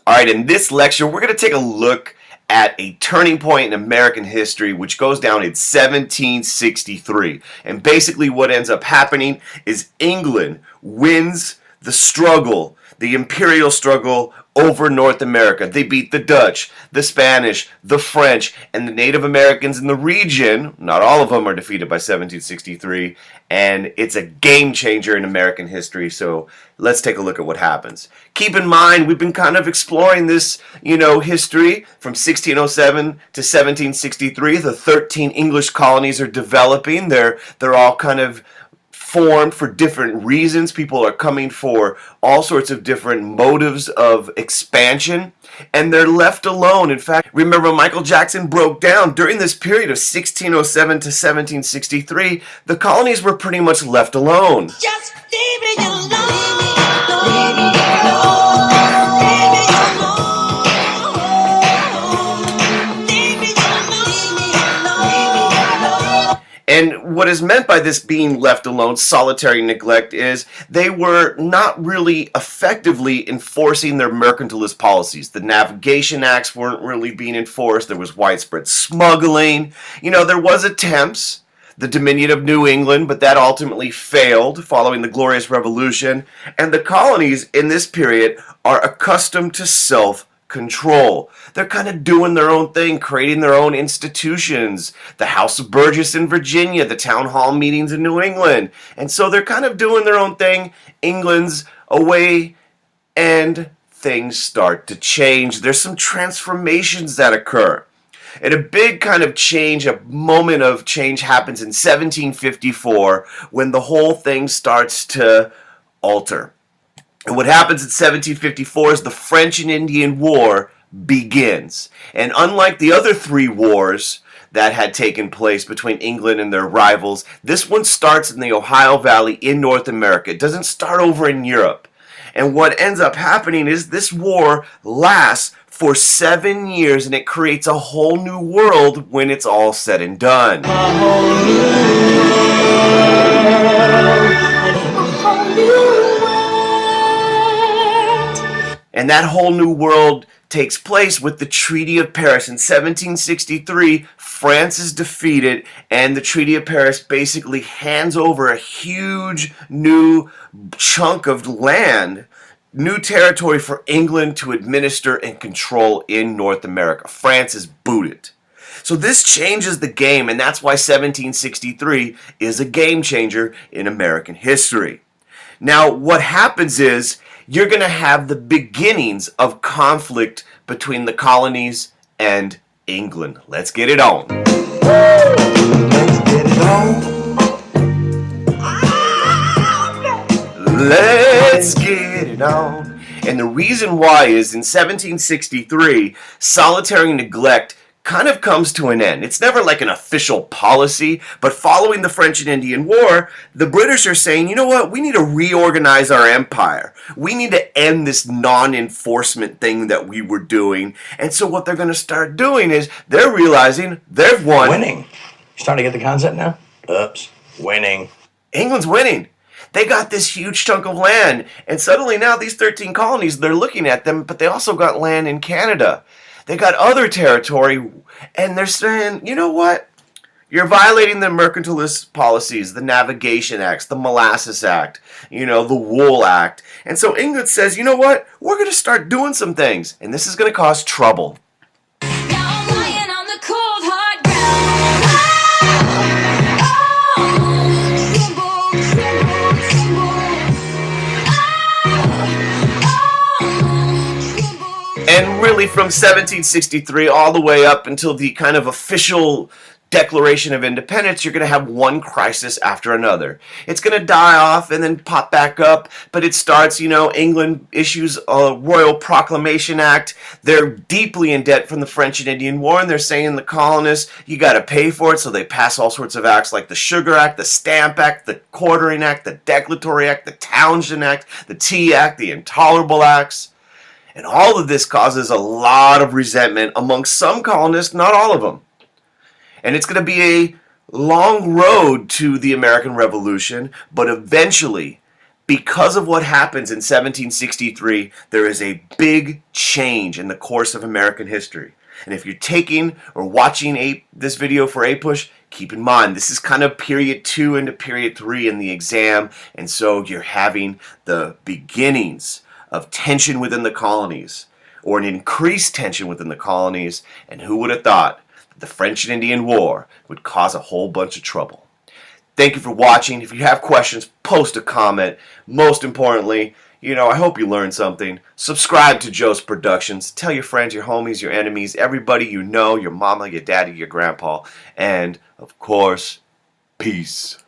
All right, in this lecture, we're going to take a look at a turning point in American history which goes down in 1763. And basically what ends up happening is England wins the struggle, the imperial struggle over North America. They beat the Dutch, the Spanish, the French, and the Native Americans in the region. Not all of them are defeated by 1763, and it's a game changer in American history. So let's take a look at what happens. Keep in mind, we've been kind of exploring this, history from 1607 to 1763. The 13 English colonies are developing. They're all kind of formed for different reasons. People are coming for all sorts of different motives of expansion, and they're left alone. In fact, remember Michael Jackson broke down during this period of 1607 to 1763, the colonies were pretty much left alone. Just leave me alone. Leave me alone. Leave me alone. Leave me alone. Leave me alone. And what is meant by this being left alone, solitary neglect, is they were not really effectively enforcing their mercantilist policies. The Navigation Acts weren't really being enforced. There was widespread smuggling. There was attempts, the Dominion of New England, but that ultimately failed following the Glorious Revolution. And the colonies in this period are accustomed to self-control. They're kind of doing their own thing, creating their own institutions. The House of Burgess in Virginia, the town hall meetings in New England. And so they're kind of doing their own thing. England's away, and things start to change. There's some transformations that occur. And a big kind of change, a moment of change happens in 1754 when the whole thing starts to alter. And what happens in 1754 is the French and Indian War begins. And unlike the other three wars that had taken place between England and their rivals, this one starts in the Ohio Valley in North America. It doesn't start over in Europe. And what ends up happening is this war lasts for 7 years, and it creates a whole new world when it's all said and done. And that whole new world takes place with the Treaty of Paris. In 1763, France is defeated, and the Treaty of Paris basically hands over a huge new chunk of land, new territory for England to administer and control in North America. France is booted. So this changes the game, and that's why 1763 is a game changer in American history. Now, what happens is you're going to have the beginnings of conflict between the colonies and England. Let's get it on. Let's get it on. Let's get it on. And the reason why is in 1763, solitary neglect kind of comes to an end. It's never like an official policy, but following the French and Indian War, the British are saying, you know what, we need to reorganize our empire. We need to end this non-enforcement thing that we were doing. And so what they're going to start doing is they're realizing they've won. Winning. You starting to get the concept now? Oops. Winning. England's winning. They got this huge chunk of land, and suddenly now these 13 colonies, they're looking at them, but they also got land in Canada. They got other territory, and they're saying, you know what? You're violating the mercantilist policies, the Navigation Acts, the Molasses Act, the Wool Act. And so England says, you know what? We're going to start doing some things, and this is going to cause trouble. And really from 1763 all the way up until the kind of official Declaration of Independence, you're going to have one crisis after another. It's going to die off and then pop back up, but it starts, England issues a Royal Proclamation Act. They're deeply in debt from the French and Indian War, and they're saying the colonists, you got to pay for it, so they pass all sorts of acts like the Sugar Act, the Stamp Act, the Quartering Act, the Declaratory Act, the Townshend Act, the Tea Act, the Intolerable Acts. And all of this causes a lot of resentment amongst some colonists, not all of them. And it's going to be a long road to the American Revolution, but eventually Because of what happens in 1763, there is a big change in the course of American history. And if you're taking or watching this video for APUSH, keep in mind this is kind of period 2 into period 3 in the exam, and so you're having the beginnings of tension within the colonies, or an increased tension within the colonies, and who would have thought that the French and Indian War would cause a whole bunch of trouble. Thank you for watching. If you have questions, post a comment. Most importantly, I hope you learned something. Subscribe to Joe's Productions. Tell your friends, your homies, your enemies, everybody you know, your mama, your daddy, your grandpa. And, of course, peace.